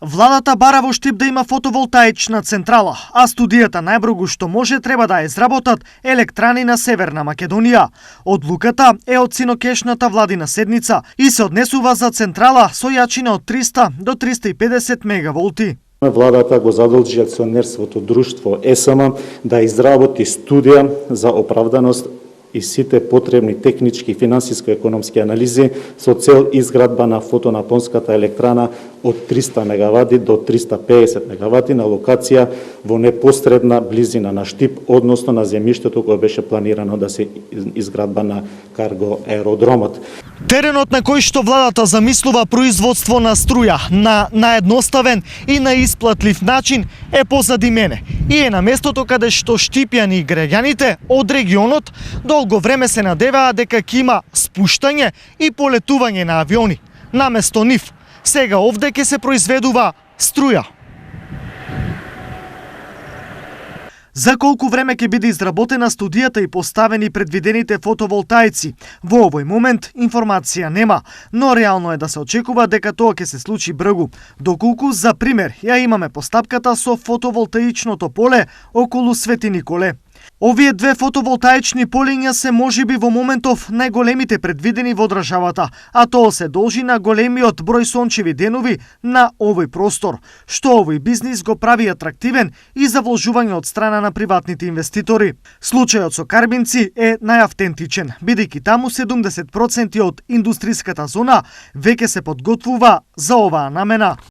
Владата бара во Штип да има фотоволтаична централа, а студијата најброгу што може треба да изработат електрани на Северна Македонија. Одлуката е од синокешната владина седница и се однесува за централа со јачина од 300 до 350 мегаволти. Владата го задолжи акционерството друштво ЕСМ да изработи студија за оправданост и сите потребни технички и финансиско-економски анализи со цел изградба на фотонапонската електрана од 300 мегавати до 350 мегавати на локација во непосредна близина на Штип, односно на земјиштето кое беше планирано да се изградба на карго аеродромот. Теренот на кој што владата замислува производство на струја на наедноставен и на исплатлив начин е позади мене и е на местото каде што штипјани и граѓаните од регионот долго време се надеваа дека ќе има спуштање и полетување на авиони. Наместо нив, сега овде ќе се произведува струја. За колку време ќе биде изработена студијата и поставени предвидените фотоволтаици? Во овој момент информација нема, но реално е да се очекува дека тоа ќе се случи брзо. Доколку, за пример, ја имаме постапката со фотоволтаичното поле околу Свети Николе. Овие две фотоволтаични полиња се можеби во моментов најголемите предвидени во државата, а тоа се должи на големиот број сончеви денови на овој простор, што овој бизнис го прави атрактивен и за вложување од страна на приватните инвеститори. Случајот со Карбинци е најавтентичен, бидејќи таму 70% од индустриската зона веќе се подготвува за оваа намена.